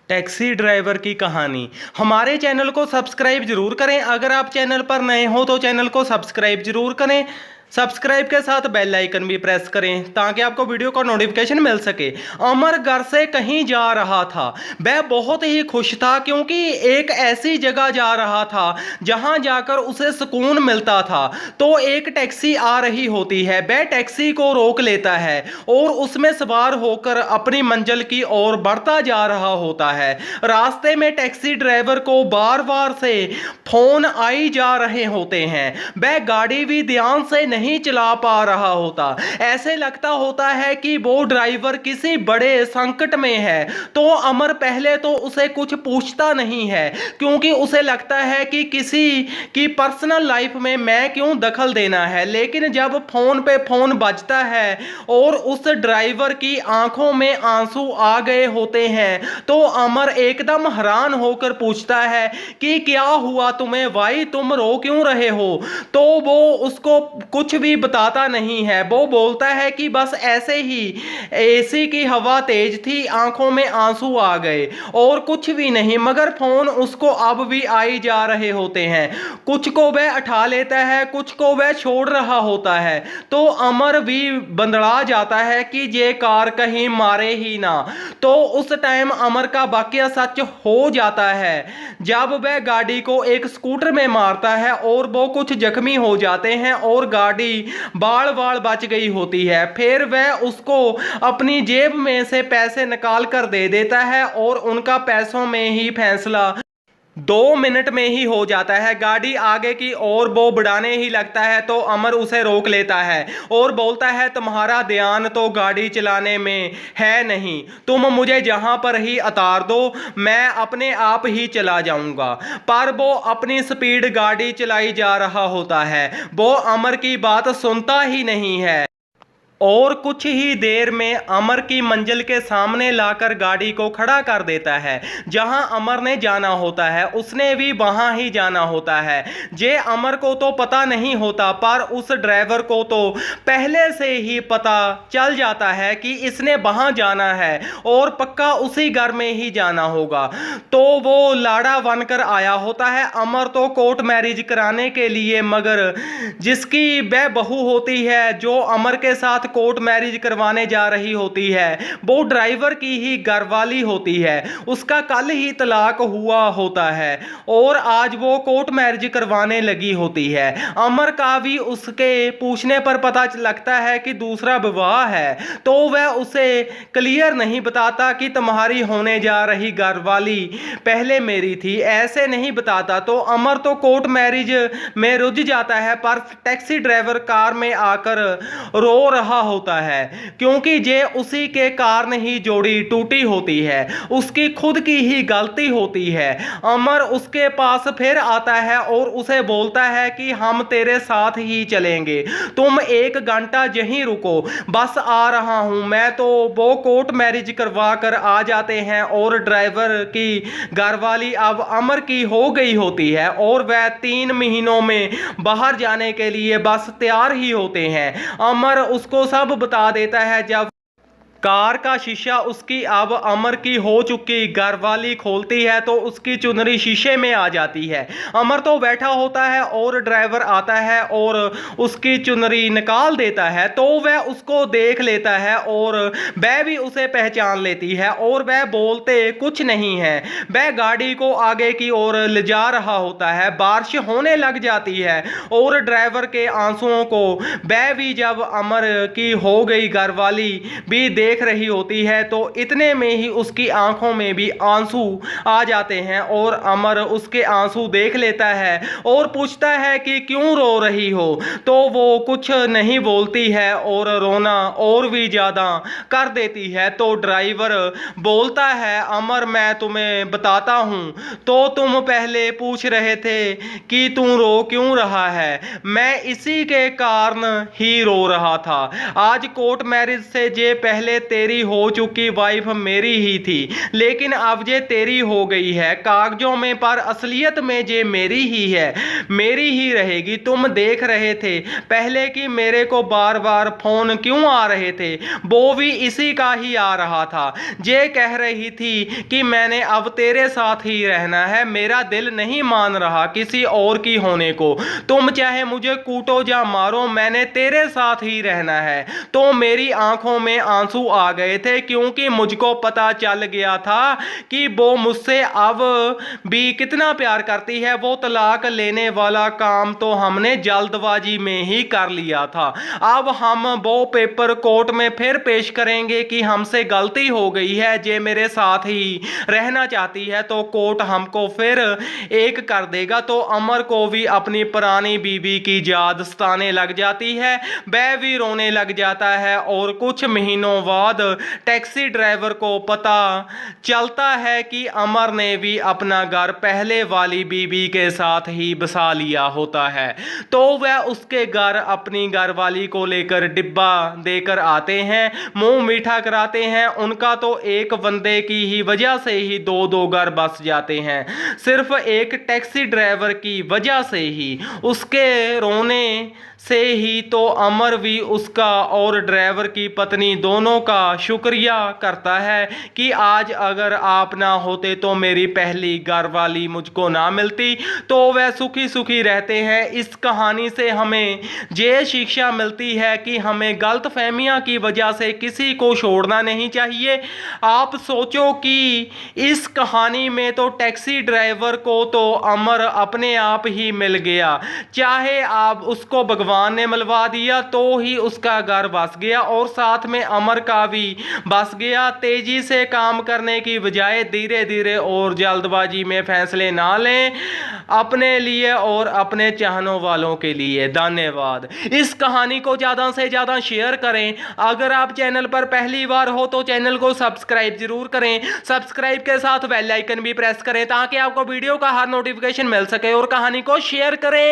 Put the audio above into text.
Taxi driver की कहानी। हमारे चैनल को सब्सक्राइब जरूर करें। अगर आप चैनल पर नए हो तो चैनल को सब्सक्राइब जरूर करें। सब्सक्राइब के साथ बेल आइकन भी प्रेस करें ताकि आपको वीडियो का नोटिफिकेशन मिल सके। अमर घर से कहीं जा रहा था। वह बहुत ही खुश था क्योंकि एक ऐसी जगह जा रहा था जहां जाकर उसे सुकून मिलता था। तो एक टैक्सी आ रही होती है। वह टैक्सी को रोक लेता है और उसमें सवार होकर अपनी मंजिल की ओर बढ़ता जा रहा होता है। रास्ते में टैक्सी ड्राइवर को बार बार से फोन आई जा रहे होते हैं। वह गाड़ी भी ध्यान से नहीं चला पा रहा होता। ऐसे लगता होता है कि वो ड्राइवर किसी बड़े संकट में है। तो अमर पहले तो उसे कुछ पूछता नहीं है क्योंकि उसे लगता है कि किसी की पर्सनल लाइफ में मैं क्यों दखल देना है। लेकिन जब फोन पे फोन बजता है और उस ड्राइवर की आंखों में आंसू आ गए होते हैं तो अमर एकदम हैरान होकर पूछता है कि क्या हुआ तुम्हें भाई, तुम रो क्यों रहे हो। तो वो उसको कुछ भी बताता नहीं है। वो बोलता है कि बस ऐसे ही एसी की हवा तेज थी, आंखों में आंसू आ गए और कुछ भी नहीं। मगर फोन उसको अब भी आई जा रहे होते हैं। कुछ को वह उठा लेता है, कुछ को वह छोड़ रहा होता है। तो अमर भी बंदड़ा जाता है कि ये कार कहीं मारे ही ना। तो उस टाइम अमर का वाकया सच हो जाता है जब वह गाड़ी को एक स्कूटर में मारता है और वो कुछ जख्मी हो जाते हैं और गाड़ी बाल बाल बच गई होती है। फिर वह उसको अपनी जेब में से पैसे निकाल कर दे देता है और उनका पैसों में ही फैसला 2 मिनट में ही हो जाता है। गाड़ी आगे की ओर वो बढ़ाने ही लगता है तो अमर उसे रोक लेता है और बोलता है तुम्हारा ध्यान तो गाड़ी चलाने में है नहीं, तुम मुझे जहां पर ही उतार दो, मैं अपने आप ही चला जाऊंगा। पर वो अपनी स्पीड गाड़ी चलाई जा रहा होता है। वो अमर की बात सुनता ही नहीं है और कुछ ही देर में अमर की मंजिल के सामने लाकर गाड़ी को खड़ा कर देता है। जहां अमर ने जाना होता है उसने भी वहां ही जाना होता है। जे अमर को तो पता नहीं होता पर उस ड्राइवर को तो पहले से ही पता चल जाता है कि इसने वहां जाना है और पक्का उसी घर में ही जाना होगा। तो वो लाड़ा बनकर आया होता है अमर तो कोर्ट मैरिज कराने के लिए। मगर जिसकी वह बहू होती है जो अमर के साथ कोर्ट मैरिज करवाने जा रही होती है वो ड्राइवर की ही घरवाली होती है। उसका कल ही तलाक हुआ होता है और आज वो कोर्ट मैरिज करवाने लगी होती है। अमर का भी उसके पूछने पर पता लगता है कि दूसरा विवाह है। तो वह उसे क्लियर नहीं बताता कि तुम्हारी होने जा रही घरवाली पहले मेरी थी, ऐसे नहीं बताता। तो अमर तो कोर्ट मैरिज में रुझ जाता है पर टैक्सी ड्राइवर कार में आकर रो रहा होता है क्योंकि ये उसी के कारण ही जोड़ी टूटी होती है, उसकी खुद की ही गलती होती है। अमर उसके पास फिर आता है और उसे बोलता है कि हम तेरे साथ ही चलेंगे, तुम 1 घंटा यहीं रुको, बस आ रहा हूं मैं। तो वो कोर्ट मैरिज करवा कर आ जाते हैं और ड्राइवर की घरवाली अब अमर की हो गई होती है और वह 3 महीनों में बाहर जाने के लिए बस तैयार ही होते हैं। अमर उसको सब बता देता है। जब कार का शीशा उसकी अब अमर की हो चुकी घरवाली खोलती है तो उसकी चुनरी शीशे में आ जाती है। अमर तो बैठा होता है और ड्राइवर आता है और उसकी चुनरी निकाल देता है। तो वह उसको देख लेता है और वह भी उसे पहचान लेती है और वह बोलते कुछ नहीं है। वह गाड़ी को आगे की ओर ले जा रहा होता है। बारिश होने लग जाती है और ड्राइवर के आंसुओं को वह भी जब अमर की हो गई घरवाली भी देख रही होती है तो इतने में ही उसकी आंखों में भी आंसू आ जाते हैं और अमर उसके आंसू देख लेता है और पूछता है कि क्यों रो रही हो। तो वो कुछ नहीं बोलती है और रोना और भी ज्यादा कर देती है। तो ड्राइवर बोलता है अमर मैं तुम्हें बताता हूं, तो तुम पहले पूछ रहे थे कि तू रो क्यों रहा है, मैं इसी के कारण ही रो रहा था। आज कोर्ट मैरिज से जे पहले तेरी हो चुकी वाइफ मेरी ही थी, लेकिन अब जे तेरी हो गई है कागजों में, पर असलियत में जे मेरी ही है, मेरी ही रहेगी। तुम देख रहे थे पहले कि मेरे को बार बार फोन क्यों आ रहे थे, वो भी इसी का ही आ रहा था। जे कह रही थी कि मैंने अब तेरे साथ ही रहना है, मेरा दिल नहीं मान रहा किसी और की होने को। तुम चाहे मुझे कूटो या मारो, मैंने तेरे साथ ही रहना है। तो मेरी आंखों में आंसू आ गए थे, क्योंकि मुझको पता चल गया था कि वो मुझसे अब भी कितना प्यार करती है। वो तलाक लेने वाला काम तो हमने जल्दबाजी में ही कर लिया था। अब हम वो पेपर कोर्ट में फिर पेश करेंगे कि हमसे गलती हो गई है, जे मेरे साथ ही रहना चाहती है तो कोर्ट हमको फिर एक कर देगा। तो अमर को भी अपनी पुरानी बीवी की याद सताने लग जाती है, वह भी रोने लग जाता है। और कुछ महीनों बाद टैक्सी ड्राइवर को पता चलता है कि अमर ने भी अपना घर पहले वाली बीवी के साथ ही बसा लिया होता है। तो वह उसके घर अपनी घरवाली को लेकर डिब्बा देकर आते हैं, मुंह मीठा कराते हैं। उनका तो एक बंदे की ही वजह से ही दो दो घर बस जाते हैं, सिर्फ एक टैक्सी ड्राइवर की वजह से ही, उसके रोने से ही। तो अमर भी उसका और ड्राइवर की पत्नी दोनों का शुक्रिया करता है कि आज अगर आप ना होते तो मेरी पहली घरवाली मुझको ना मिलती। तो वह सुखी सुखी रहते हैं। इस कहानी से हमें ये शिक्षा मिलती है कि हमें गलत फहमियाँ की वजह से किसी को छोड़ना नहीं चाहिए। आप सोचो कि इस कहानी में तो टैक्सी ड्राइवर को तो अमर अपने आप ही मिल गया, चाहे आप उसको भगवान ने मिलवा दिया तो ही उसका घर बस गया और साथ में अमर का भी बस गया। तेजी से काम करने की बजाय धीरे धीरे और जल्दबाजी में फैसले ना लें, अपने लिए और अपने चाहने वालों के लिए। धन्यवाद। इस कहानी को ज़्यादा से ज़्यादा शेयर करें। अगर आप चैनल पर पहली बार हो तो चैनल को सब्सक्राइब जरूर करें। सब्सक्राइब के साथ बेल आइकन भी प्रेस करें ताकि आपको वीडियो का हर नोटिफिकेशन मिल सके, और कहानी को शेयर करें।